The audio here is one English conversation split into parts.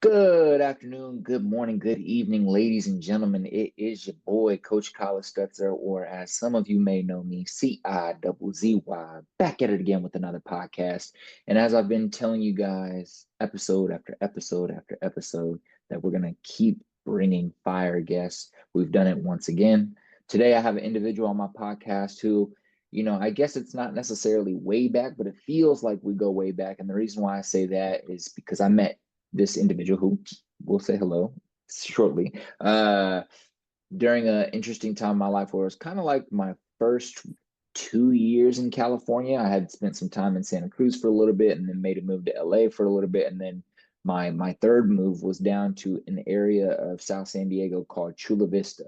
Good afternoon, good morning, good evening, ladies and gentlemen. It is your boy, Coach Collis Stutzer, or as some of you may know me, CIZZY, back at it again with another podcast. And as I've been telling you guys, episode after episode after episode, that we're going to keep bringing fire guests. We've done it once again. Today, I have an individual on my podcast who, I guess it's not necessarily way back, but it feels like we go way back. And the reason why I say that is because I met this individual who will say hello shortly during an interesting time in my life where it was kind of like my first 2 years in California. I had spent some time in Santa Cruz for a little bit and then made a move to LA for a little bit. And then my third move was down to an area of South San Diego called Chula Vista,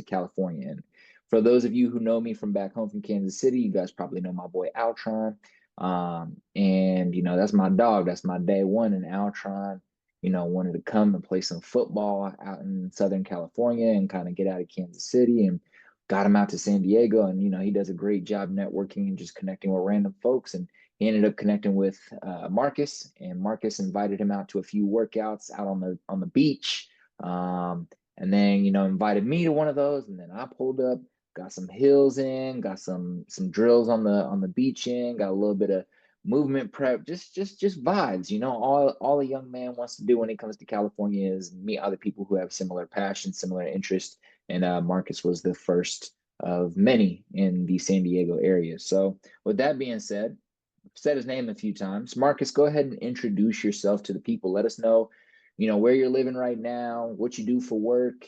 California. And for those of you who know me from back home from Kansas City, you guys probably know my boy Altron. And that's my dog. That's my day one. And Altron, wanted to come and play some football out in Southern California and kind of get out of Kansas City and got him out to San Diego. And, he does a great job networking and just connecting with random folks. And he ended up connecting with Marcus, and Marcus invited him out to a few workouts out on the beach. And then, invited me to one of those. And then I pulled up, got some hills in, got some drills on the beach in, got a little bit of movement prep, just vibes. All a young man wants to do when he comes to California is meet other people who have similar passions, similar interests. And Marcus was the first of many in the San Diego area. So with that being said, I've said his name a few times. Marcus, go ahead and introduce yourself to the people. Let us know, where you're living right now, what you do for work,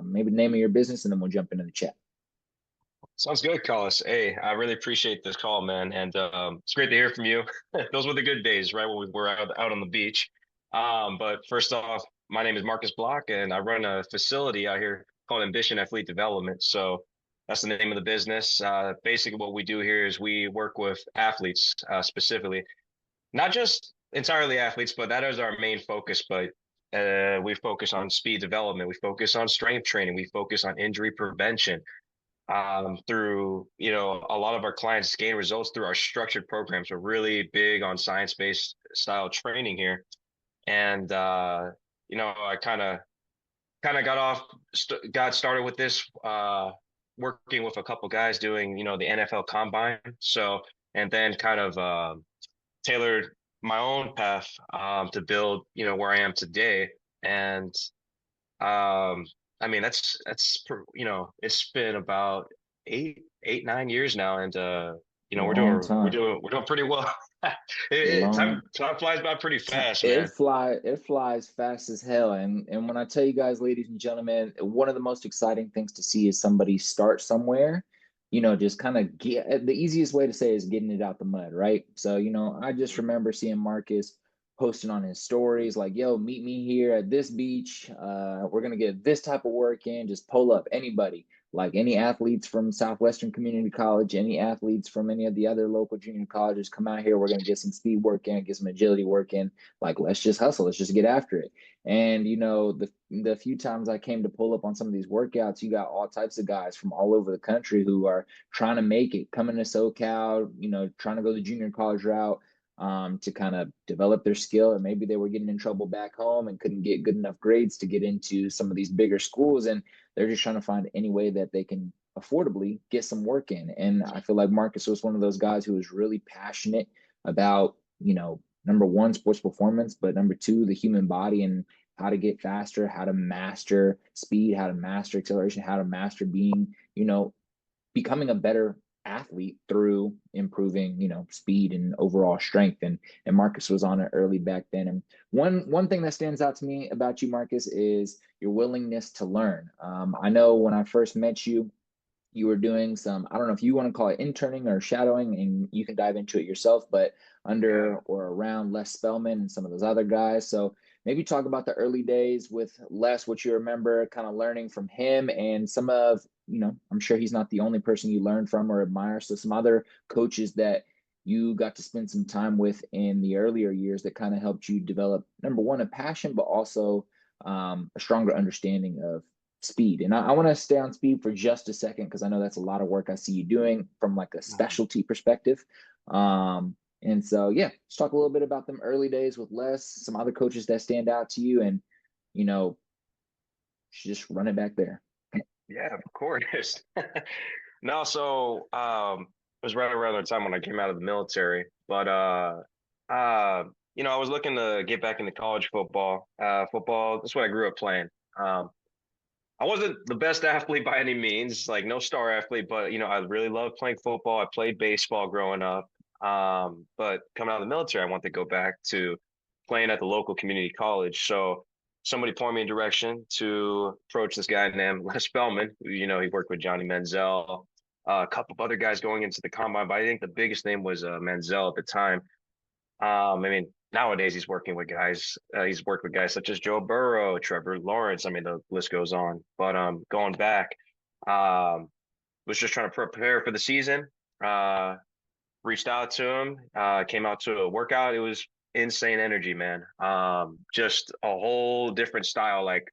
maybe the name of your business, and then we'll jump into the chat. Sounds good, Collis. Hey, I really appreciate this call, man, and it's great to hear from you. Those were the good days, right, when we were out on the beach. But first off, my name is Marcus Block, and I run a facility out here called Ambition Athlete Development. So that's the name of the business. Basically, what we do here is we work with athletes, specifically, not just entirely athletes, but that is our main focus. But we focus on speed development, we focus on strength training, we focus on injury prevention through, a lot of our clients gain results through our structured programs. We're really big on science-based style training here. And, I kind of got started with this, working with a couple guys doing, the NFL combine. So, and then kind of, tailored my own path, to build, where I am today. And, I mean, it's been about 9 years now, and we're Long doing we're time. doing we're doing pretty well. Long Time flies by pretty fast, It man. flies fast as hell. And when I tell you guys, ladies and gentlemen, one of the most exciting things to see is somebody start somewhere, just kind of get the easiest way to say is getting it out the mud, right? So, I just remember seeing Marcus posting on his stories like, yo, meet me here at this beach. We're gonna get this type of work in, just pull up anybody. Like any athletes from Southwestern Community College, any athletes from any of the other local junior colleges, come out here. We're going to get some speed work in, get some agility work in. Like, let's just hustle. Let's just get after it. And, the few times I came to pull up on some of these workouts, you got all types of guys from all over the country who are trying to make it, coming to SoCal, trying to go the junior college route. To kind of develop their skill, or maybe they were getting in trouble back home and couldn't get good enough grades to get into some of these bigger schools. And they're just trying to find any way that they can affordably get some work in. And I feel like Marcus was one of those guys who was really passionate about, number one, sports performance, but number two, the human body and how to get faster, how to master speed, how to master acceleration, how to master being, becoming a better athlete through improving, speed and overall strength. And Marcus was on it early back then. And one thing that stands out to me about you, Marcus, is your willingness to learn. I know when I first met you, you were doing some, I don't know if you want to call it interning or shadowing, and you can dive into it yourself, but under Yeah. or around Les Spellman and some of those other guys. So maybe talk about the early days with Les, what you remember kind of learning from him, and some of, I'm sure he's not the only person you learned from or admire. So some other coaches that you got to spend some time with in the earlier years that kind of helped you develop, number one, a passion, but also a stronger understanding of speed. And I want to stay on speed for just a second because I know that's a lot of work I see you doing from like a Mhm. specialty perspective. And so, yeah, let's talk a little bit about them early days with Les, some other coaches that stand out to you, and you know, just run it back there. Yeah, of course. No, so it was right around the time when I came out of the military. But I was looking to get back into college football. Football, that's what I grew up playing. Um, I wasn't the best athlete by any means, like no star athlete, but I really loved playing football. I played baseball growing up. But coming out of the military, I wanted to go back to playing at the local community college. So somebody pointed me in direction to approach this guy named Les Spellman. He worked with Johnny Manziel, a couple of other guys going into the combine, but I think the biggest name was Manziel at the time. Nowadays he's working with guys. He's worked with guys such as Joe Burrow, Trevor Lawrence. I mean, the list goes on. But going back, was just trying to prepare for the season. Reached out to him. Came out to a workout. It was insane energy, man. Just a whole different style. Like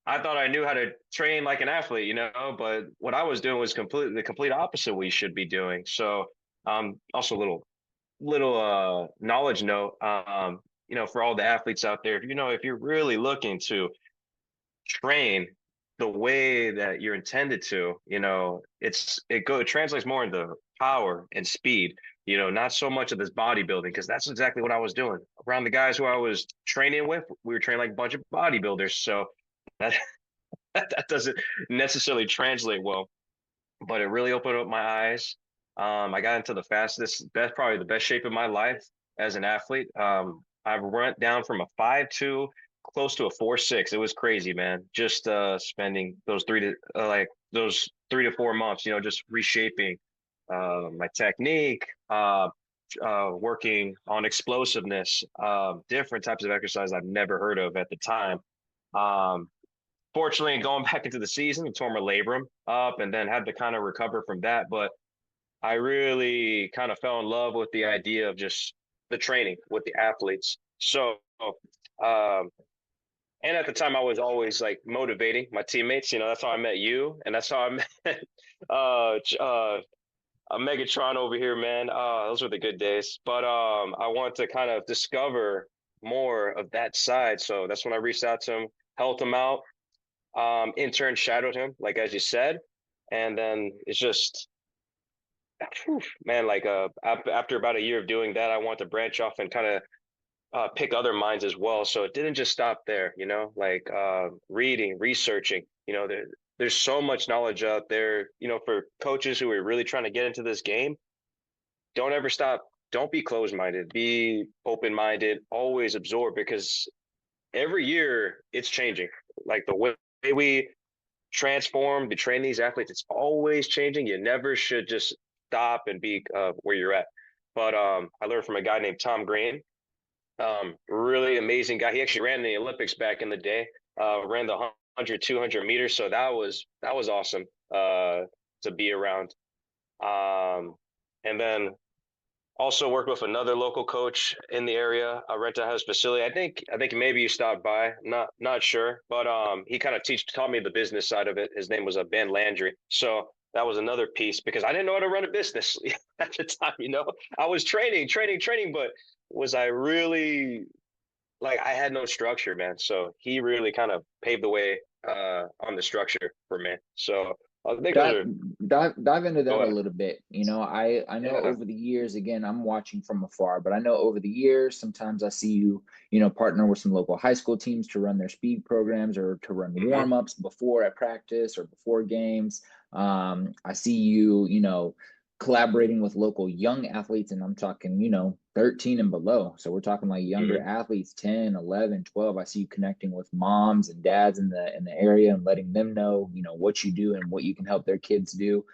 I thought I knew how to train like an athlete, but what I was doing was completely the complete opposite we should be doing. So also a little knowledge note, for all the athletes out there, if you're really looking to train the way that you're intended to, it translates more into power and speed, not so much of this bodybuilding, because that's exactly what I was doing around the guys who I was training with. We were training like a bunch of bodybuilders. So that that doesn't necessarily translate well, but it really opened up my eyes. I got into the probably the best shape of my life as an athlete. I went down from a 5'2", close to a 4'6". It was crazy, man. Just spending those 3 to 4 months, just reshaping my technique, working on explosiveness, different types of exercise I've never heard of at the time. Fortunately, going back into the season, I tore my labrum up and then had to kind of recover from that. But I really kind of fell in love with the idea of just the training with the athletes. So, and at the time I was always like motivating my teammates, that's how I met you. And that's how I met Megatron over here, man. Those were the good days. But I want to kind of discover more of that side. So that's when I reached out to him, helped him out. Intern shadowed him, like as you said. And then it's just man, like after about a year of doing that, I want to branch off and kind of pick other minds as well. So it didn't just stop there, like reading, researching. There's so much knowledge out there, for coaches who are really trying to get into this game. Don't ever stop. Don't be closed-minded. Be open-minded. Always absorb, because every year it's changing. Like the way we transform to train these athletes, it's always changing. You never should just stop and be where you're at. But I learned from a guy named Tom Green, really amazing guy. He actually ran in the Olympics back in the day, ran the 100, 200 meters. So that was awesome to be around. And then also worked with another local coach in the area, a rental house facility. I think maybe you stopped by. Not sure, but he kind of taught me the business side of it. His name was Ben Landry. So that was another piece, because I didn't know how to run a business at the time. I was training, but was I really, like, I had no structure, man. So he really kind of paved the way on the structure for me. So I think those Dive into that go a ahead. little bit. I know Yeah. over the years, again, I'm watching from afar, but I know over the years, sometimes I see you partner with some local high school teams to run their speed programs or to run Mm-hmm. warm-ups before at practice or before games. I see you collaborating with local young athletes, and I'm talking, 13 and below. So we're talking like younger Mm-hmm. athletes, 10, 11, 12. I see you connecting with moms and dads in the area and letting them know, what you do and what you can help their kids do.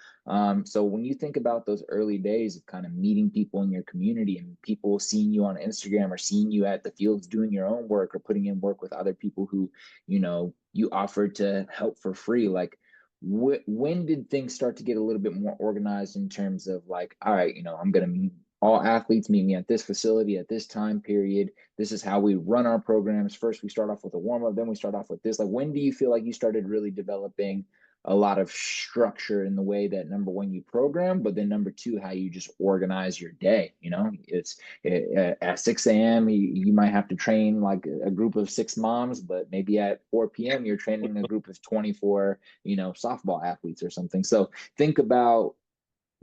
So when you think about those early days of kind of meeting people in your community and people seeing you on Instagram or seeing you at the fields doing your own work or putting in work with other people who, you offered to help for free, like when did things start to get a little bit more organized in terms of like, all right, I'm going to meet all athletes, meet me at this facility at this time period. This is how we run our programs. First, we start off with a warm up, then we start off with this. Like, when do you feel like you started really developing a lot of structure in the way that number one, you program, but then number two, how you just organize your day. At 6 a.m., you might have to train like a group of six moms, but maybe at 4 p.m., you're training a group of 24, softball athletes or something. So think about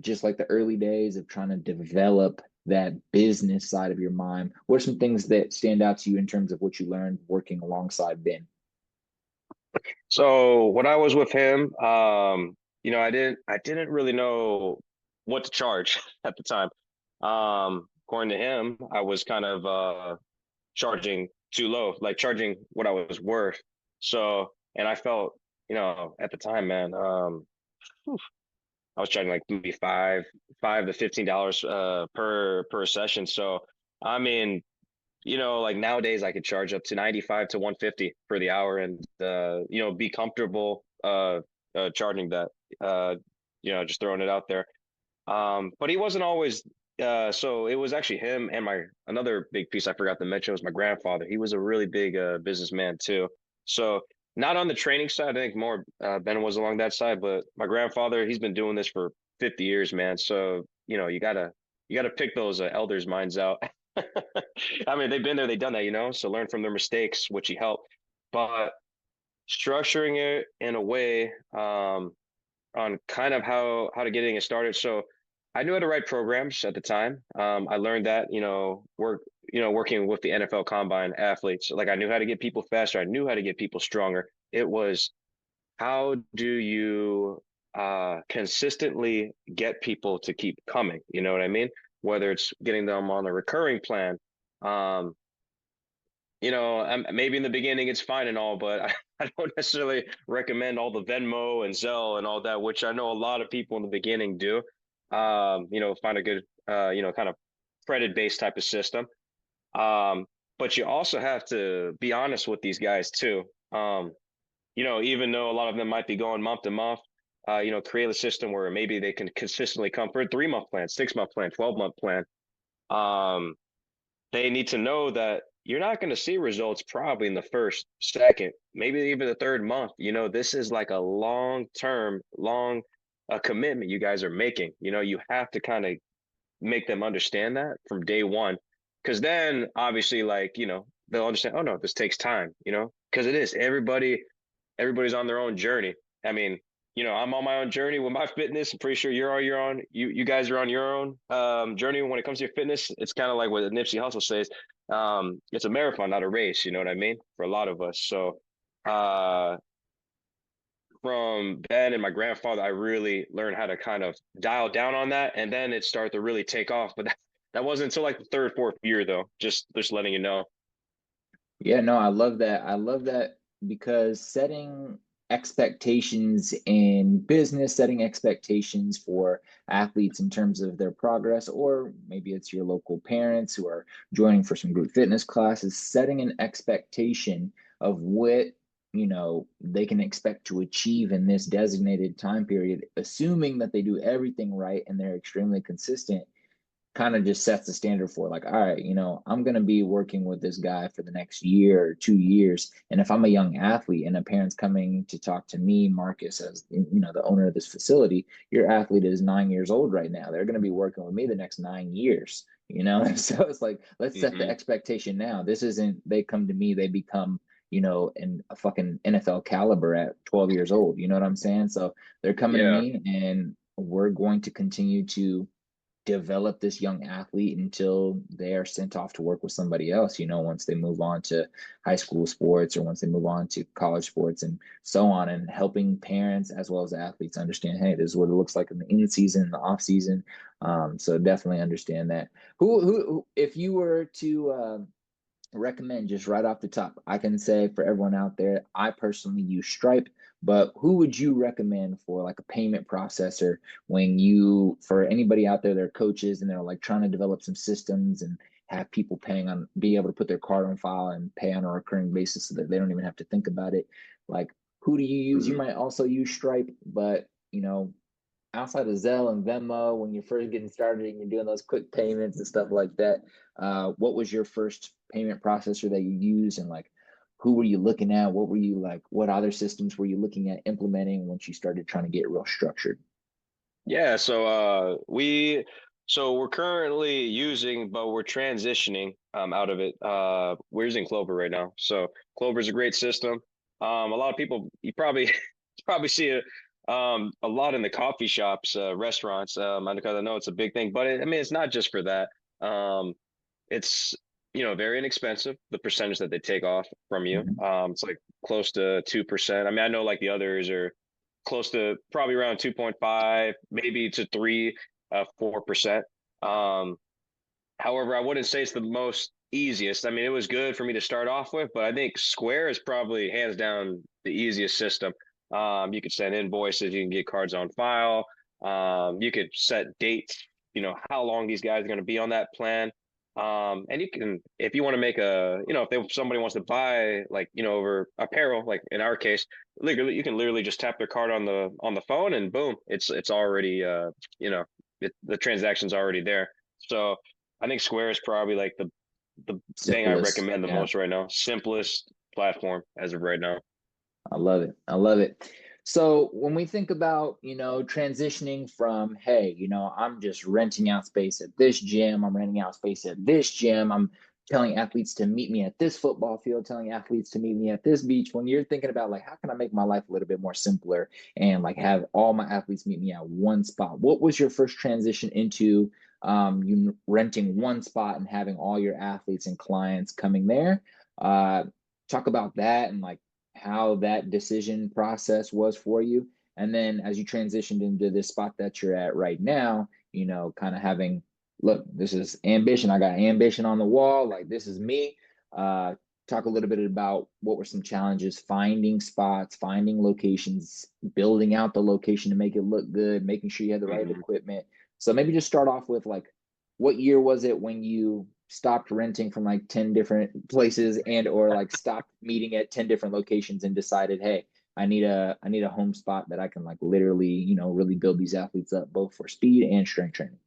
just like the early days of trying to develop that business side of your mind. What are some things that stand out to you in terms of what you learned working alongside Ben? So when I was with him, I didn't really know what to charge at the time. According to him, I was kind of charging too low, like charging what I was worth. So, and I felt, at the time, man, I was charging like maybe five to $15 per session. So, I mean, like nowadays I could charge up to 95 to 150 for the hour and be comfortable charging that. Uh, just throwing it out there. But he wasn't always so it was actually him and my another big piece I forgot to mention was my grandfather. He was a really big businessman too. So not on the training side, I think more Ben was along that side, but my grandfather, he's been doing this for 50 years, man. So, you gotta pick those elders' minds out. I mean, they've been there, they've done that, so learn from their mistakes, which he helped. But structuring it in a way on kind of how to getting it started. So I knew how to write programs at the time. I learned that, working with the NFL Combine athletes. Like I knew how to get people faster. I knew how to get people stronger. It was how do you consistently get people to keep coming? You know what I mean? Whether it's getting them on a recurring plan, um, maybe in the beginning it's fine and all, but I don't necessarily recommend all the Venmo and Zelle and all that, which I know a lot of people in the beginning do. Find a good, kind of credit based type of system. But you also have to be honest with these guys too. Even though a lot of them might be going month to month, create a system where maybe they can consistently come for a 3 month plan, 6 month plan, 12-month plan. Um, they need to know that you're not going to see results probably in the first, second, maybe even the third month. This is like a long term, long commitment you guys are making. You have to kind of make them understand that from day one. Because then obviously, like, they'll understand, oh no, this takes time, because it is everybody's on their own journey. I mean, I'm on my own journey with my fitness. I'm pretty sure you're on your own. You guys are on your own journey when it comes to your fitness. It's kind of like what Nipsey Hussle says. It's a marathon, not a race. You know what I mean? For a lot of us. So, from Ben and my grandfather, I really learned how to kind of dial down on that, and then it started to really take off. But that wasn't until like the third, fourth year, though. Just letting you know. Yeah, no, I love that. I love that because setting expectations in business, setting expectations for athletes in terms of their progress, or maybe it's your local parents who are joining for some group fitness classes, setting an expectation of what, they can expect to achieve in this designated time period, assuming that they do everything right and they're extremely consistent kind of just sets the standard for like, all right, I'm going to be working with this guy for the next year or 2 years. And if I'm a young athlete and a parent's coming to talk to me, Marcus, as the owner of this facility, your athlete is 9 years old right now. They're going to be working with me the next 9 years, So it's like, let's set the Mm-hmm. expectation now. This isn't, they come to me, they become, in a fucking NFL caliber at 12 years old. You know what I'm saying? So they're coming to Yeah. me and we're going to continue to develop this young athlete until they are sent off to work with somebody else, once they move on to high school sports or once they move on to college sports and so on, and helping parents as well as athletes understand, hey, this is what it looks like in the in season, the off season. So definitely understand that. Who if you were to recommend just right off the top, I can say for everyone out there, I personally use Stripe, but who would you recommend for like a payment processor when for anybody out there, they're coaches and they're like trying to develop some systems and have people be able to put their card on file and pay on a recurring basis so that they don't even have to think about it. Like, who do you use? You Mm-hmm. might also use Stripe, but outside of Zelle and Venmo, when you're first getting started and you're doing those quick payments and stuff like that, what was your first payment processor that you use, and like Who were you looking at? What were you like? What other systems were you looking at implementing once you started trying to get real structured? Yeah, so we're currently using, but we're transitioning out of it. We're using Clover right now. So Clover is a great system. A lot of people you probably you probably see it a lot in the coffee shops, restaurants, because I know it's a big thing. But I mean, it's not just for that. It's very inexpensive, the percentage that they take off from you. Mhm. It's like close to 2%. I mean, I know like the others are close to probably around 2.5, maybe to 3, 4%. Um, However, I wouldn't say it's the most easiest. I mean, it was good for me to start off with, but I think Square is probably hands down the easiest system. You could send invoices, you can get cards on file, you could set dates, how long these guys are going to be on that plan. And you can, if you want to make if somebody wants to buy like, over apparel, like in our case, literally, you can literally just tap their card on the phone and boom, it's already, the transaction's already there. So I think Square is probably like the thing I Simplest. recommend the Yeah. most right now. Simplest platform as of right now. I love it. I love it. So when we think about, transitioning from, hey, I'm just renting out space at this gym, I'm renting out space at this gym, I'm telling athletes to meet me at this football field, telling athletes to meet me at this beach. When you're thinking about like, how can I make my life a little bit more simpler and like have all my athletes meet me at one spot? What was your first transition into you renting one spot and having all your athletes and clients coming there? Uh, Talk about that and like how that decision process was for you. And then as you transitioned into this spot that you're at right now, kind of having, look, this is ambition. I got ambition on the wall. Like, this is me. Uh, Talk a little bit about what were some challenges finding spots, finding locations, building out the location to make it look good, making sure you had the right Mhm. equipment. So maybe just start off with like, what year was it when you stopped renting from like 10 different places and or like stopped meeting at 10 different locations and decided, hey, I need a home spot that I can like literally, really build these athletes up both for speed and strength training.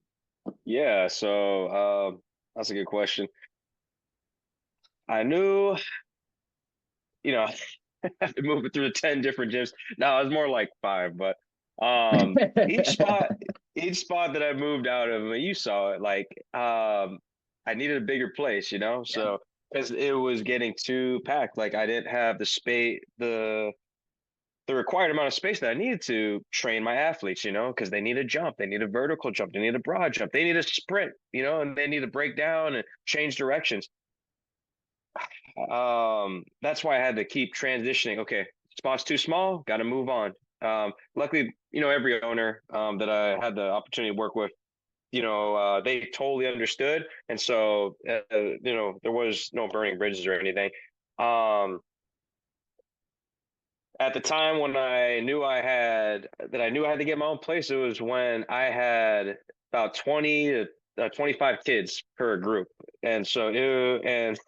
Yeah, so that's a good question. I knew, you know, after moving through the 10 different gyms. No, it was more like five, but each spot each spot that I moved out of, you saw it, like I needed a bigger place, Yeah. so because it was getting too packed. Like I didn't have the space, the required amount of space that I needed to train my athletes, because they need a jump, they need a vertical jump, they need a broad jump, they need a sprint, and they need to break down and change directions. That's why I had to keep transitioning. Okay, spot's too small, got to move on. Luckily, every owner that I had the opportunity to work with, they totally understood, and so there was no burning bridges or anything. Um, at the time when I knew I had to get my own place, it was when I had about 20 to 25 kids per group, and so and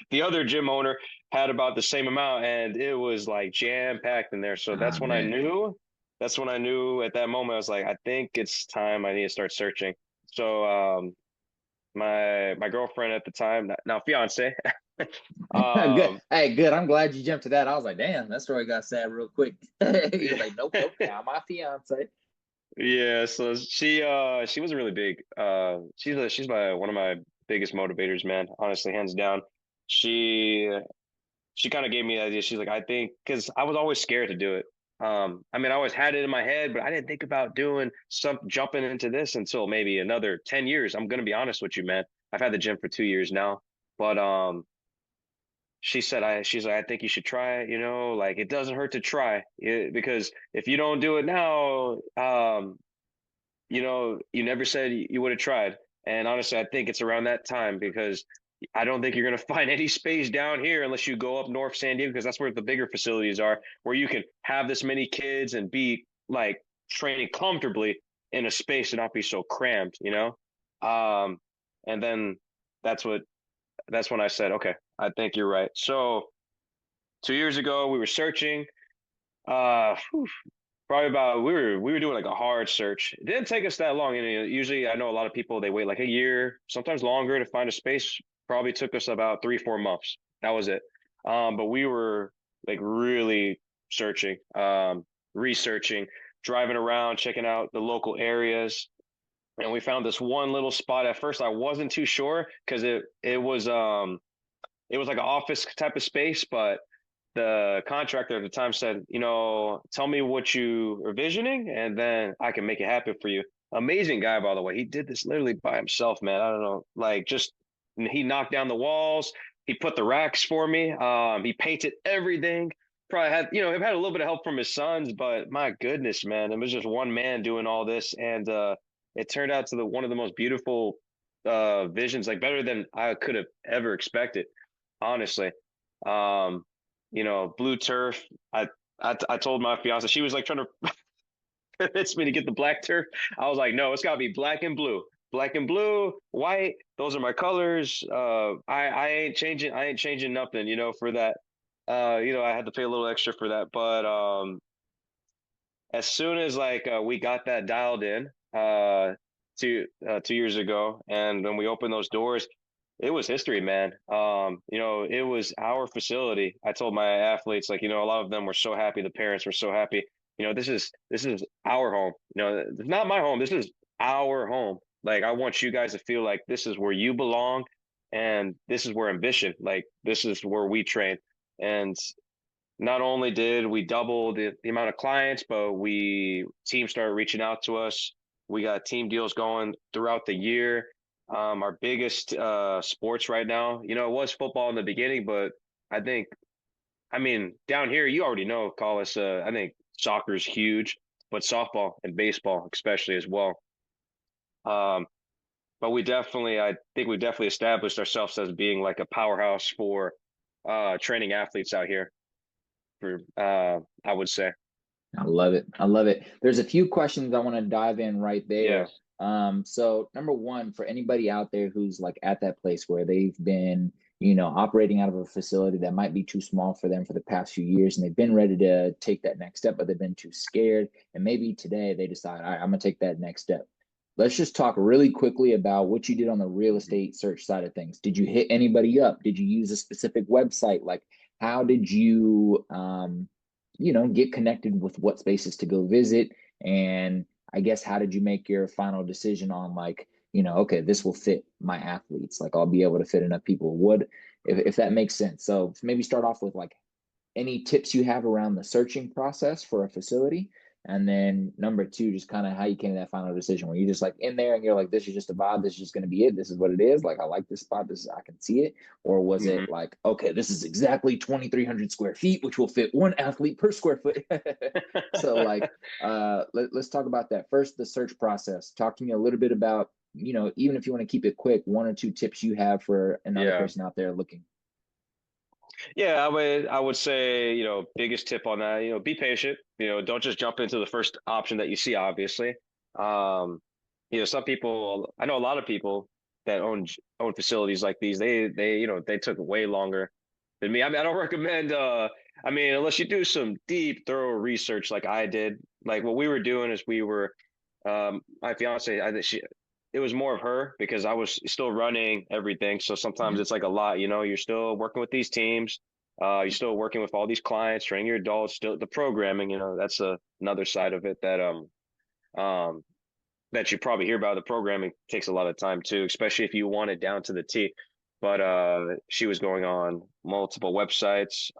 the other gym owner had about the same amount, and it was like jam packed in there. So Oh man. that's when I knew at that moment, I was like, I think it's time I need to start searching. So my girlfriend at the time, now fiance, Good. um, Hey, good. I'm glad you jumped to that. I was like, damn, that story got sad real quick. You're like, nope, nope. Now my fiance. yeah, so she was a really big she's my one of my biggest motivators, man, honestly, hands down. She she kind of gave me the idea. She's like, I think, because I was always scared to do it. I mean, I always had it in my head, but I didn't think about doing some jumping into this until maybe another 10 years. I'm gonna be honest with you, man. I've had the gym for 2 years now, but she's like, I think you should try it, like it doesn't hurt to try it, because if you don't do it now, you never said you would have tried. And honestly, I think it's around that time, because I don't think you're going to find any space down here unless you go up north San Diego, because that's where the bigger facilities are, where you can have this many kids and be like training comfortably in a space and not be so cramped. And then that's what that's when I said, okay, I think you're right. So 2 years ago, we were searching. Whew, probably about we were doing like a hard search. It didn't take us that long. Usually I know a lot of people, they wait like a year, sometimes longer to find a space. Probably took us about 3, 4 months. That was it. But we were like really searching, researching, driving around, checking out the local areas. And we found this one little spot. At first, I wasn't too sure because it was like an office type of space, but the contractor at the time said, tell me what you are visioning, and then I can make it happen for you. Amazing guy, by the way. He did this literally by himself, man. I don't know, like just he knocked down the walls. He put the racks for me. He painted everything. Probably had, it had a little bit of help from his sons, but my goodness, man, it was just one man doing all this, and it turned out to one of the most beautiful visions, like better than I could have ever expected, honestly. Um, blue turf. I told my fiance, she was like trying to convince me to get the black turf. I was like, no, it's gotta be black and blue. Black and blue, white, those are my colors. I ain't changing, nothing, for that. I had to pay a little extra for that. But as soon as like we got that dialed in, 2 years ago, and when we opened those doors, it was history, man. It was our facility. I told my athletes, like, a lot of them were so happy. The parents were so happy. This is our home. It's not my home. This is our home. Like, I want you guys to feel like this is where you belong, and this is where ambition. Like, this is where we train. And not only did we double the amount of clients, but teams started reaching out to us. We got team deals going throughout the year. Our biggest sports right now, it was football in the beginning, but I mean, down here, you already know, Collis. I think soccer is huge, but softball and baseball especially as well. Um, but I think we definitely established ourselves as being like a powerhouse for training athletes out here. I would say. I love it. I love it. There's a few questions I want to dive in right Yeah. there. So number one, for anybody out there who's like at that place where they've been, operating out of a facility that might be too small for them for the past few years, and they've been ready to take that next step, but they've been too scared. And maybe today they decide, all right, I'm gonna take that next step. Let's just talk really quickly about what you did on the real estate search side of things. Did you hit anybody up? Did you use a specific website? Like, how did you get connected with what spaces to go visit? And I guess, how did you make your final decision on, like, okay, this will fit my athletes. Like, I'll be able to fit enough people. What, if that makes sense? So maybe start off with like any tips you have around the searching process for a facility. And then number two, just kind of how you came to that final decision where you just like in there and you're like, this is just a vibe. This is just going to be it. This is what it is. Like, I like this spot. I can see it. Or was Hmm. it like, okay, this is exactly 2,300 square feet, which will fit one athlete per square foot. So like, let's talk about that. First, the search process. Talk to me a little bit about, even if you want to keep it quick, one or two tips you have for another Yeah. person out there looking. Yeah, I would say, biggest tip on that, be patient. Don't just jump into the first option that you see, obviously. Um, some people, I know a lot of people that own facilities like these, they took way longer than me. I mean, I don't recommend unless you do some deep, thorough research like I did. Like what we were doing is my fiance, it was more of her because I was still running everything. So sometimes Mhm. it's like a lot, you're still working with these teams. You're still working with all these clients, training your adults, still the programming, that's another side of it um, that you probably hear about. The programming takes a lot of time too, especially if you want it down to the T. But she was going on multiple websites.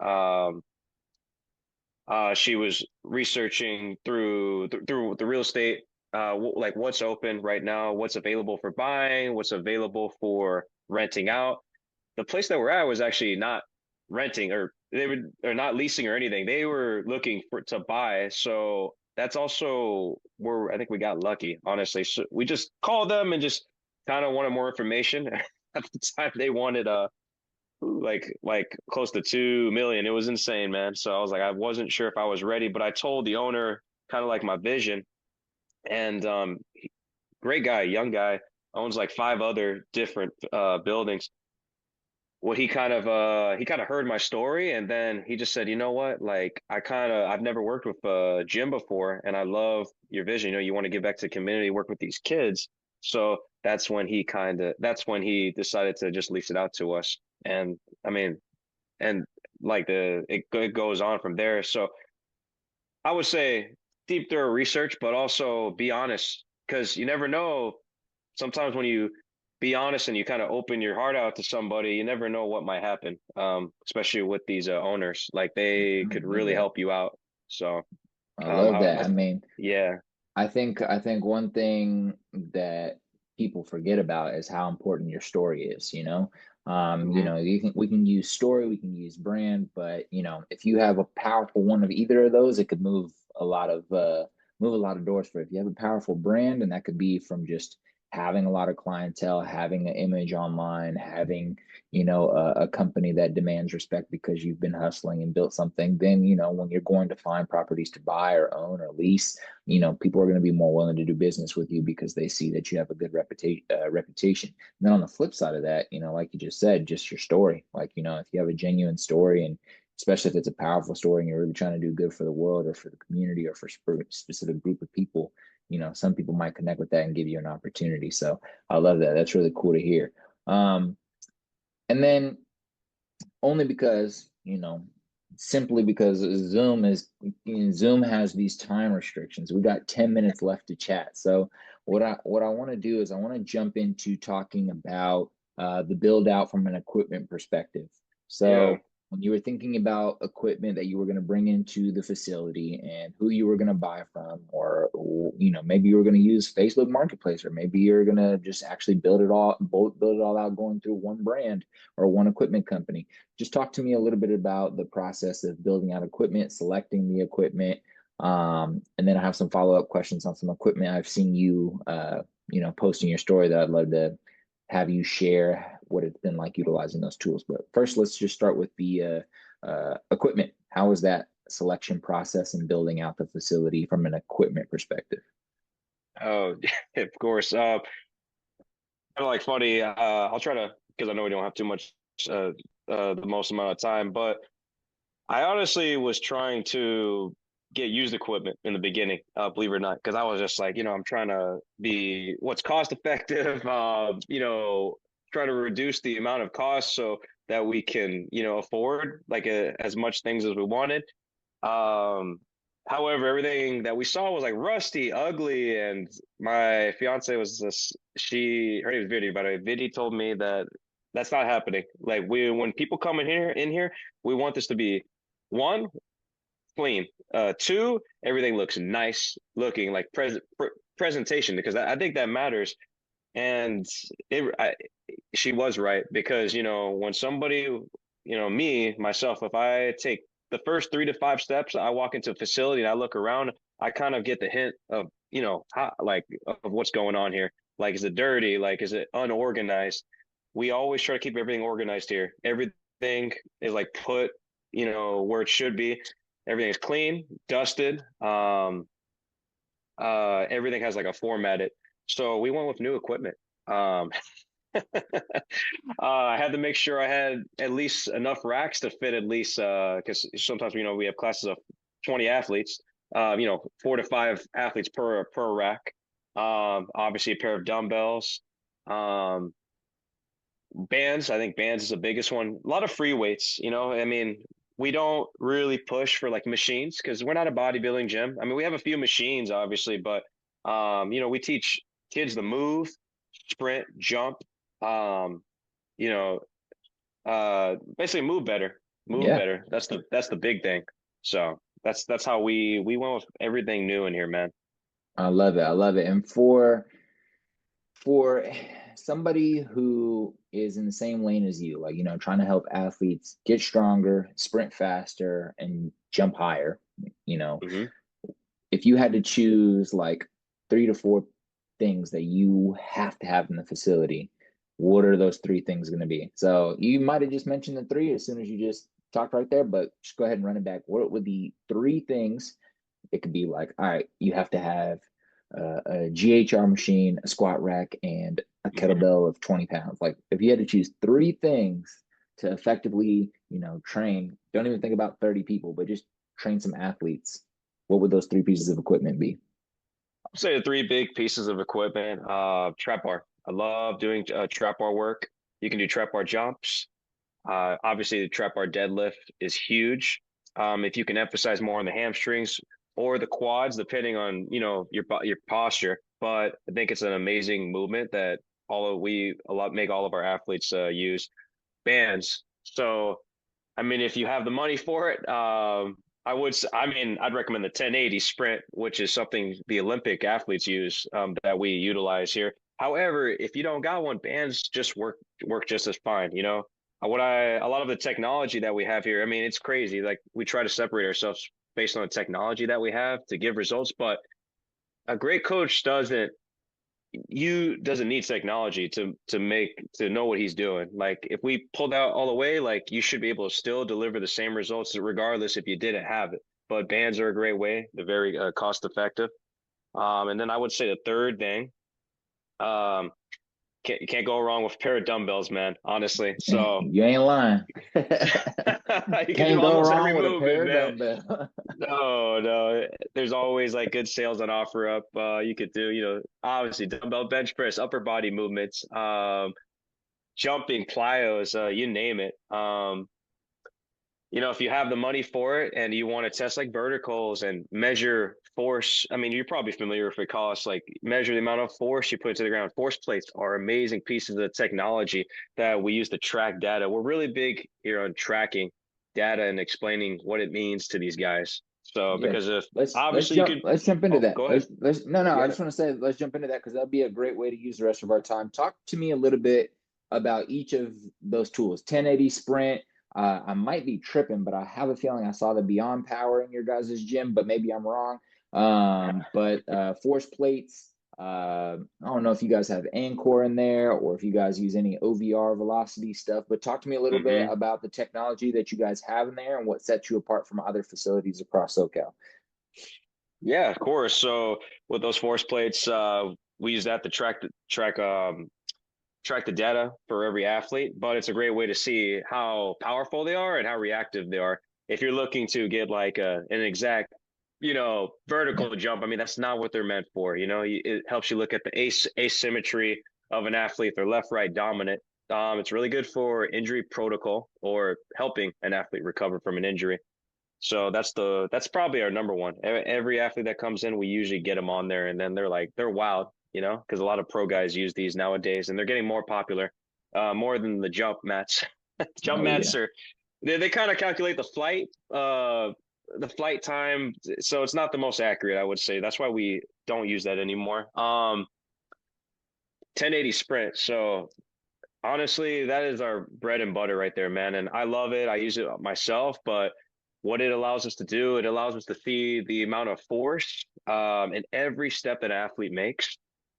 She was researching through the real estate, like what's open right now, what's available for buying, what's available for renting out. The place that we're at was actually not renting, or not leasing or anything. They were looking to buy. So that's also where I think we got lucky, honestly. So we just called them and just kind of wanted more information. At the time, they wanted like close to 2 million. It was insane, man. So I was like, I wasn't sure if I was ready, but I told the owner kind of like my vision. And great guy, young guy, owns like five other different buildings. Well, he kind of heard my story, and then he just said, you know what, like I've never worked with a gym before, and I love your vision. You want to give back to the community, work with these kids. So that's when he decided to just lease it out to us. And I mean, and like it goes on from there. So I would say deep thorough research, but also be honest because you never know. Sometimes when you be honest and you kind of open your heart out to somebody, you never know what might happen. Especially with these owners, like they I could love really that. help you out. So, I love that. how, I mean, yeah, I think one thing that people forget about is how important your story is, you know. hmm We can use story, we can use brand, but if you have a powerful one of either of those, it could move a lot of doors for you. If you have a powerful brand, and that could be from just having a lot of clientele, having an image online, having a company that demands respect because you've been hustling and built something, then when you're going to find properties to buy or own or lease, people are going to be more willing to do business with you because they see that you have a good reputation. And then on the flip side of that, like you just said, just your story. Like, if you have a genuine story, and especially if it's a powerful story and you're really trying to do good for the world or for the community or for a specific group of people, some people might connect with that and give you an opportunity. So I love that. That's really cool to hear. Um, and then only because simply because Zoom has these time restrictions. We got 10 minutes left to chat. So what I want to do is I want to jump into talking about the build out from an equipment perspective. yeah. So when you were thinking about equipment that you were going to bring into the facility and who you were going to buy from, or maybe you were going to use Facebook Marketplace, or maybe you're going to just actually build it all out going through one brand or one equipment company. Just talk to me a little bit about the process of building out equipment, selecting the equipment, and then I have some follow-up questions on some equipment I've seen you, posting your story that I'd love to have you share what it's been like utilizing those tools. But first, let's just start with the equipment. How was that selection process and building out the facility from an equipment perspective? Oh, of course. Like funny. I'll try to because I know we don't have too much, uh, the most amount of time, but I honestly was trying to get used equipment in the beginning, believe it or not, because I was just like, I'm trying to be what's cost effective, try to reduce the amount of costs so that we can, afford like as much things as we wanted. Um, However, everything that we saw was like rusty, ugly, and my fiance was just her name is Vidi, but Vidi told me that that's not happening. Like when people come in here, we want this to be one, clean. Two, everything looks nice looking, like presentation, because I think that matters. And she was right because when somebody, me myself, if I take the first 3 to 5 steps, I walk into a facility and I look around, I kind of get the hint of like of what's going on here. Like, is it dirty? Like, is it unorganized? We always try to keep everything organized here. Everything is like put where it should be. Everything is clean, dusted. Everything has like a formatted. So we went with new equipment. Um, I had to make sure I had at least enough racks to fit at least because sometimes we have classes of 20 athletes. 4 to 5 athletes per rack. Obviously a pair of dumbbells. Um, Bands. I think bands is the biggest one. A lot of free weights. I mean, we don't really push for like machines because we're not a bodybuilding gym. I mean, we have a few machines, obviously, but we teach kids to move, sprint, jump, um, you know, basically move better, move Yeah, better. That's the big thing. So that's how we went with everything new in here, man. I love it. I love it. And for somebody who is in the same lane as you, like, trying to help athletes get stronger, sprint faster, and jump higher, you know, hmm if you had to choose like 3 to 4 things that you have to have in the facility, what are those 3 things going to be? So you might have just mentioned the three as soon as you just talked right there, but just go ahead and run it back. What would the 3 things? It could be like, all right, you have to have a GHR machine, a squat rack, and a hmm kettlebell of 20 pounds. Like, if you had to choose 3 things to effectively, train, don't even think about 30 people, but just train some athletes, what would those 3 pieces of equipment be? I'll say the three big pieces of equipment. Trap bar. I love doing trap bar work. You can do trap bar jumps. Obviously, the trap bar deadlift is huge. If you can emphasize more on the hamstrings or the quads, depending on your posture. But I think it's an amazing movement that make all of our athletes use bands. So I mean, if you have the money for it, I'd recommend the 1080 sprint, which is something the Olympic athletes use that we utilize here. However, if you don't got one, bands just work just as fine. A lot of the technology that we have here, I mean, it's crazy. Like we try to separate ourselves based on the technology that we have to give results, but a great coach doesn't need technology to know what he's doing. Like if we pulled out all the way, like you should be able to still deliver the same results regardless if you didn't have it. But bands are a great way. They're very cost effective. And then I would say the third thing, um, you can't go wrong with a pair of dumbbells, man. Honestly, so You ain't lying. you can do Can't go almost every wrong with a movement, pair of man. dumbbells. No. There's always like good sales on offer up. You could do, obviously dumbbell bench press, upper body movements, jumping, plyos, you name it. If you have the money for it and you want to test like verticals and measure force, I mean, you're probably familiar with it, Collis, like measure the amount of force you put to the ground. Force plates are amazing pieces of technology that we use to track data. We're really big here on tracking data and explaining what it means to these guys. So Yeah, because if let's obviously you jump could, let's jump into oh, that. go ahead. Let's no, I Yeah. just want to say let's jump into that because that'll be a great way to use the rest of our time. Talk to me a little bit about each of those tools. 1080 sprint. I might be tripping, but I have a feeling I saw the Beyond Power in your guys' gym, but maybe I'm wrong. But force plates. I don't know if you guys have Anchor in there or if you guys use any OVR velocity stuff, but talk to me a little bit Hmm. about the technology that you guys have in there and what sets you apart from other facilities across SoCal. Yeah, of course. So with those force plates, we use that to track the data for every athlete, but it's a great way to see how powerful they are and how reactive they are. If you're looking to get like an exact, vertical jump, I mean, that's not what they're meant for. It helps you look at the asymmetry of an athlete, their left, right dominant. It's really good for injury protocol or helping an athlete recover from an injury. So that's probably our number one. Every athlete that comes in, we usually get them on there, and then they're wild, because a lot of pro guys use these nowadays, and they're getting more popular, more than the jump mats. Jump Oh yeah. mats they kind of calculate the flight time, so it's not the most accurate, I would say. That's why we don't use that anymore. 1080 sprint. So honestly, that is our bread and butter right there, man. And I love it. I use it myself, but what it allows us to do, it allows us to see the amount of force in every step that an athlete makes.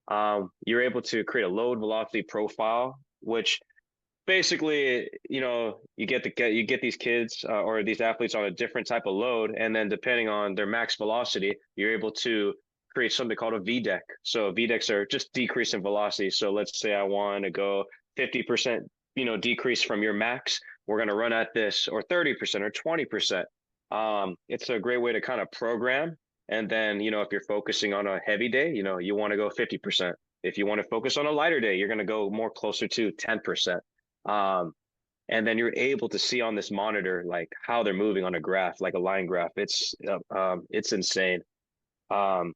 You're able to create a load velocity profile, which basically, you get these kids or these athletes on a different type of load, and then depending on their max velocity, you're able to create something called a VDEC. So VDECs are just decrease in velocity. So let's say I want to go 50%, decrease from your max. We're going to run at this, or 30% or 20%. It's a great way to kind of program. And then, if you're focusing on a heavy day, you want to go 50%. If you want to focus on a lighter day, you're going to go more closer to 10%. Um, and then you're able to see on this monitor like how they're moving on a graph, like a line graph. It's insane. Um,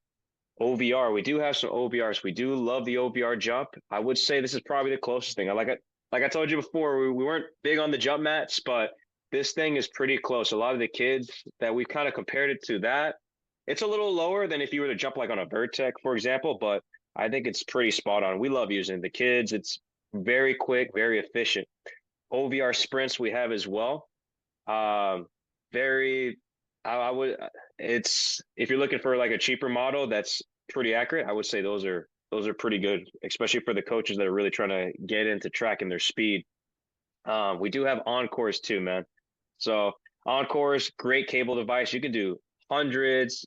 OVR, we do have some OVRs. We do love the OVR jump. I would say this is probably the closest thing. Like I told you before, we weren't big on the jump mats, but this thing is pretty close. A lot of the kids that we've kind of compared it to that, it's a little lower than if you were to jump like on a Vertec, for example, but I think it's pretty spot on. We love using the kids. It's very quick, very efficient. OVR sprints we have as well. Very, I would, it's if you're looking for like a cheaper model that's pretty accurate, I would say those are pretty good, especially for the coaches that are really trying to get into tracking their speed. We do have Encores too, man. So Encores, great cable device. You can do hundreds,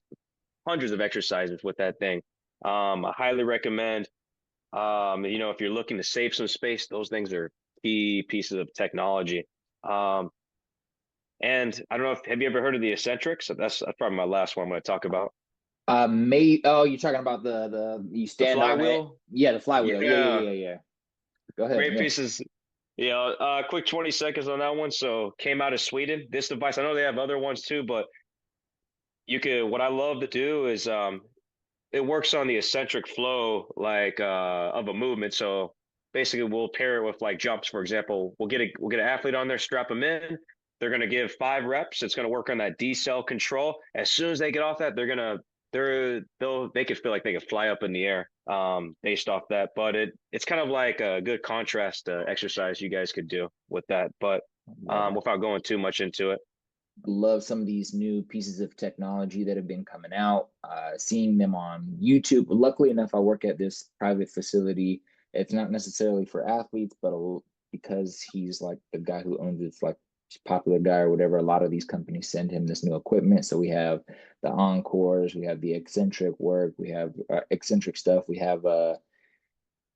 hundreds of exercises with that thing. I highly recommend. If you're looking to save some space, those things are key pieces of technology. And I don't know if have you ever heard of the eccentrics? That's probably my last one I'm going to talk about. You're talking about the you The stand on it. flywheel. Yeah, the flywheel. Yeah, yeah, Yeah, yeah, yeah. Go ahead. great Yeah. pieces. Yeah, quick 20 seconds on that one. So came out of Sweden. This device, I know they have other ones too, but what I love to do is it works on the eccentric flow of a movement. So basically we'll pair it with like jumps, for example. We'll get an athlete on there, strap them in. They're gonna give 5 reps. It's gonna work on that decel control. As soon as they get off that, they could feel like they could fly up in the air based off that. But it's kind of like a good contrast exercise you guys could do with that, but Love it. without going too much into it. Love some of these new pieces of technology that have been coming out, seeing them on YouTube. Luckily enough, I work at this private facility. It's not necessarily for athletes, but because he's like the guy who owns it's like popular guy or whatever, a lot of these companies send him this new equipment. So we have the encores, we have the eccentric work, we have eccentric stuff. We have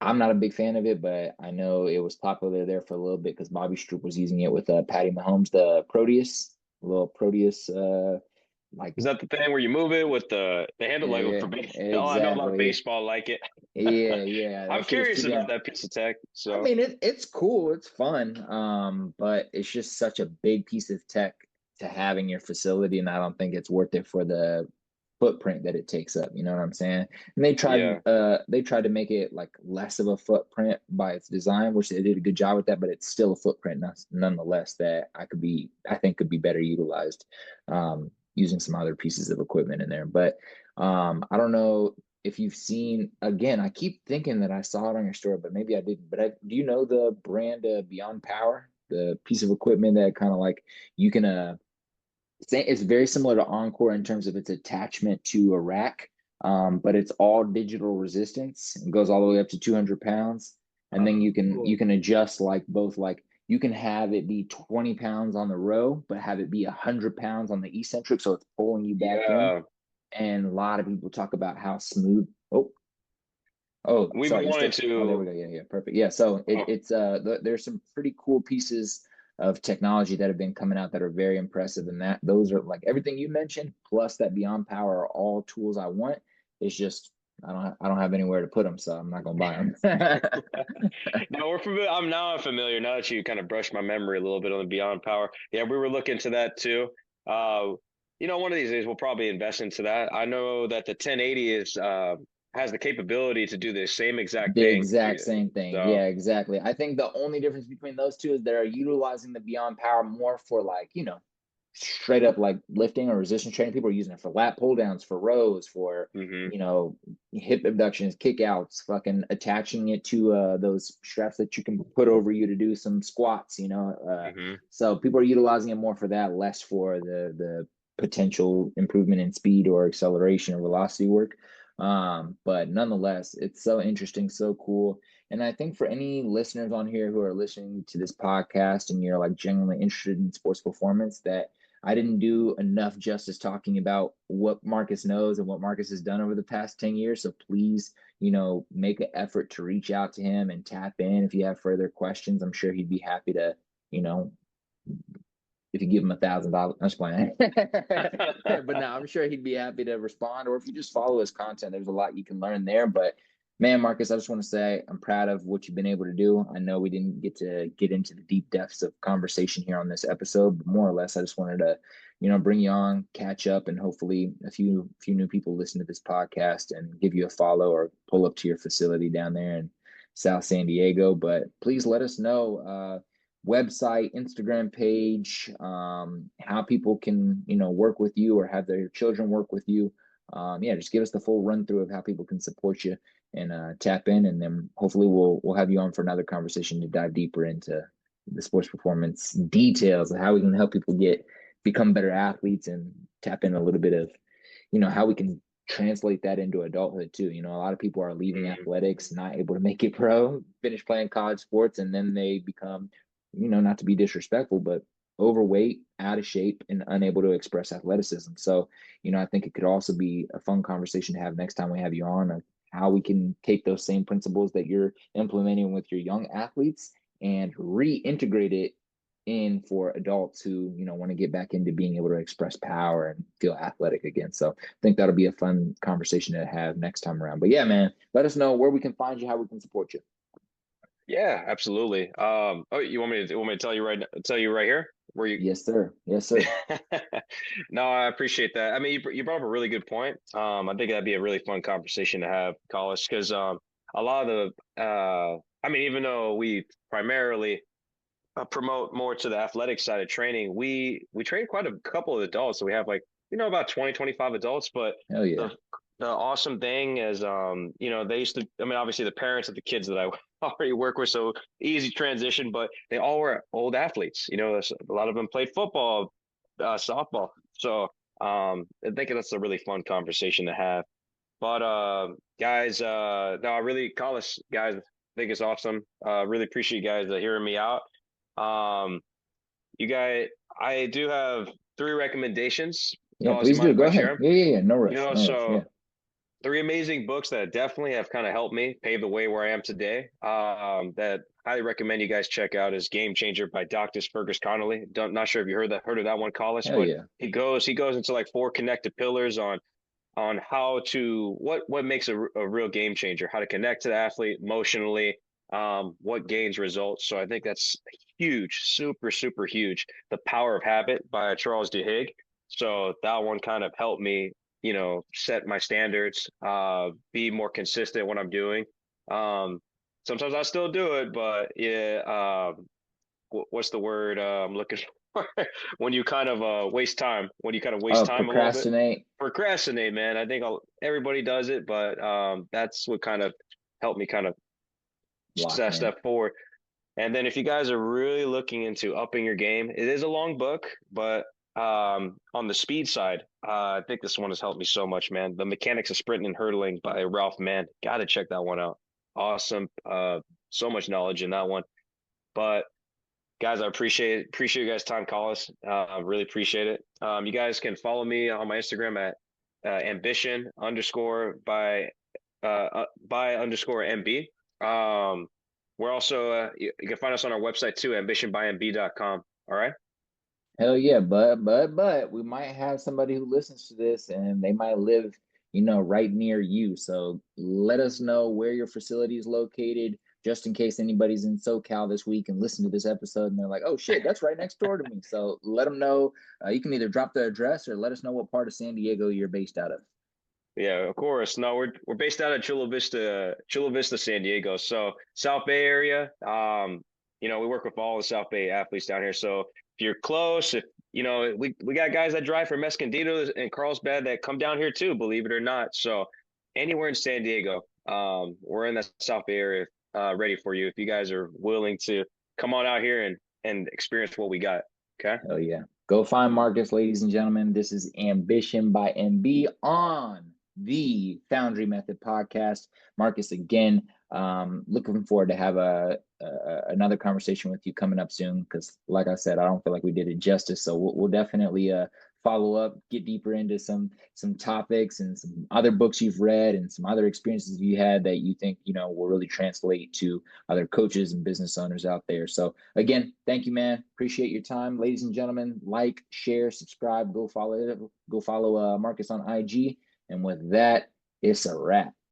I'm not a big fan of it, but I know it was popular there for a little bit because Bobby Stroop was using it with Patty Mahomes, the Proteus, little Proteus, like Is that the thing where you move it with the handle like yeah, for baseball? Oh, I know a lot of exactly. baseball like it. Yeah. I'm That shit is too curious about damn. that piece of tech. I So mean, it's cool, it's fun, but it's just such a big piece of tech to have in your facility, and I don't think it's worth it for the footprint that it takes up. You know what I'm saying? And yeah, they tried to make it like less of a footprint by its design, which they did a good job with that, but it's still a footprint nonetheless that I think could be better utilized, using some other pieces of equipment in there. But I don't know if you've seen, again, I keep thinking that I saw it on your store, but maybe I didn't. But do you know the brand Beyond Power, the piece of equipment that kind of like you can it's very similar to Encore in terms of its attachment to a rack, but it's all digital resistance. It goes all the way up to 200 pounds, and then you cool. can adjust like both like you can have it be 20 pounds on the row, but have it be 100 pounds on the eccentric, so it's pulling you back in. Yeah, And a lot of people talk about how smooth. Oh, we've been sorry, you wanting still. Oh, there we to. go. Yeah, perfect. Yeah, so Oh, there's some pretty cool pieces of technology that have been coming out that are very impressive, and that those are like everything you mentioned, plus that Beyond Power are all tools I want. It's just I don't have anywhere to put them, so I'm not gonna buy them. no, we're familiar. I'm familiar now that you kind of brushed my memory a little bit on the Beyond Power. Yeah, we were looking to that too. Uh, one of these days we'll probably invest into that. I know that the 1080 has the capability to do the same exact The thing. exact same thing. So Yeah, exactly. I think the only difference between those two is they're utilizing the Beyond Power more for like, straight up like lifting or resistance training. People are using it for lat pull downs, for rows, for, hmm you know, hip abductions, kick outs, fucking attaching it to those straps that you can put over you to do some squats, hmm so people are utilizing it more for that, less for the potential improvement in speed or acceleration or velocity work. But nonetheless, it's so interesting, so cool. And I think for any listeners on here who are listening to this podcast and you're like genuinely interested in sports performance, that I didn't do enough justice talking about what Marcus knows and what Marcus has done over the past 10 years. So please, make an effort to reach out to him and tap in if you have further questions. I'm sure he'd be happy to, you know, if you give him $1,000. I'm just playing. But no, I'm sure he'd be happy to respond. Or if you just follow his content, there's a lot you can learn there. But man, Marcus, I just want to say I'm proud of what you've been able to do. I know we didn't get to get into the deep depths of conversation here on this episode, but more or less, I just wanted to, bring you on, catch up, and hopefully a few new people listen to this podcast and give you a follow or pull up to your facility down there in South San Diego. But please let us know. Website, Instagram page, how people can, work with you or have their children work with you. Yeah, just give us the full run through of how people can support you and tap in, and then hopefully we'll have you on for another conversation to dive deeper into the sports performance details of how we can help people become better athletes and tap in a little bit of, how we can translate that into adulthood too. A lot of people are leaving athletics, not able to make it pro, finish playing college sports, and then they become, not to be disrespectful, but overweight, out of shape, and unable to express athleticism. So, I think it could also be a fun conversation to have next time we have you on of how we can take those same principles that you're implementing with your young athletes and reintegrate it in for adults who, want to get back into being able to express power and feel athletic again. So I think that'll be a fun conversation to have next time around. But yeah, man, let us know where we can find you, how we can support you. Yeah, absolutely. Oh, you want me to tell you right here where you? Yes, sir. Yes, sir. No, I appreciate that. I mean, you brought up a really good point. I think that'd be a really fun conversation to have, Collis, because a lot of I mean, even though we primarily promote more to the athletic side of training, we train quite a couple of adults. So we have like about 20, 25 adults. But Hell yeah. the the awesome thing is, they used to. I mean, obviously the parents of the kids that I already work with, so easy transition. But they all were old athletes. A lot of them played football, softball. So I think that's a really fun conversation to have. But guys, no, I really, Collis, guys, I think it's awesome. Really appreciate you guys hearing me out. Um, you guys, I do have three recommendations. Yeah, Collis, you please mind do. if Go I share ahead. them? Yeah, yeah, yeah. No rush. No rush. Yeah. So three amazing books that definitely have kind of helped me pave the way where I am today. That highly recommend you guys check out is Game Changer by Dr. Fergus Connolly. Not sure if you heard of that one, Collis, Hell but yeah. he goes into like four connected pillars on how to what makes a real game changer, how to connect to the athlete emotionally, what gains results. So I think that's huge, super, super huge. The Power of Habit by Charles Duhigg. So that one kind of helped me, set my standards, be more consistent what I'm doing. Sometimes I still do it, but yeah, what's the word I'm looking for? When you kind of waste time, when you kind of waste Oh, time a little bit. procrastinate. Procrastinate, man. I think everybody does it, but that's what kind of helped me kind of Lock in. step forward. And then if you guys are really looking into upping your game, it is a long book, but on the speed side, I think this one has helped me so much, man. The Mechanics of Sprinting and Hurdling by Ralph Mann. Got to check that one out. Awesome. So much knowledge in that one. But guys, I appreciate you guys' time, Collis. I really appreciate it. You guys can follow me on my Instagram at ambition underscore by underscore MB. We're also you can find us on our website too, ambitionbymb.com. All right. Hell yeah, but we might have somebody who listens to this and they might live, right near you. So let us know where your facility is located, just in case anybody's in SoCal this week and listen to this episode and they're like, oh shit, that's right next door to me. So let them know. You can either drop the address or let us know what part of San Diego you're based out of. Yeah, of course. No, we're based out of Chula Vista, San Diego. So South Bay area. We work with all the South Bay athletes down here. So if you're close, if we got guys that drive from Escondido and Carlsbad that come down here too, believe it or not. So anywhere in San Diego, we're in the South Bay area, ready for you if you guys are willing to come on out here and experience what we got. Okay. Hell yeah. Go find Marcus, ladies and gentlemen. This is Ambition by MB on the Foundry Method podcast. Marcus, again, looking forward to have another conversation with you coming up soon. Because, like I said, I don't feel like we did it justice. So we'll definitely follow up, get deeper into some topics and some other books you've read and some other experiences you had that you think will really translate to other coaches and business owners out there. So again, thank you, man. Appreciate your time, ladies and gentlemen. Like, share, subscribe, go follow Marcus on IG. And with that, it's a wrap.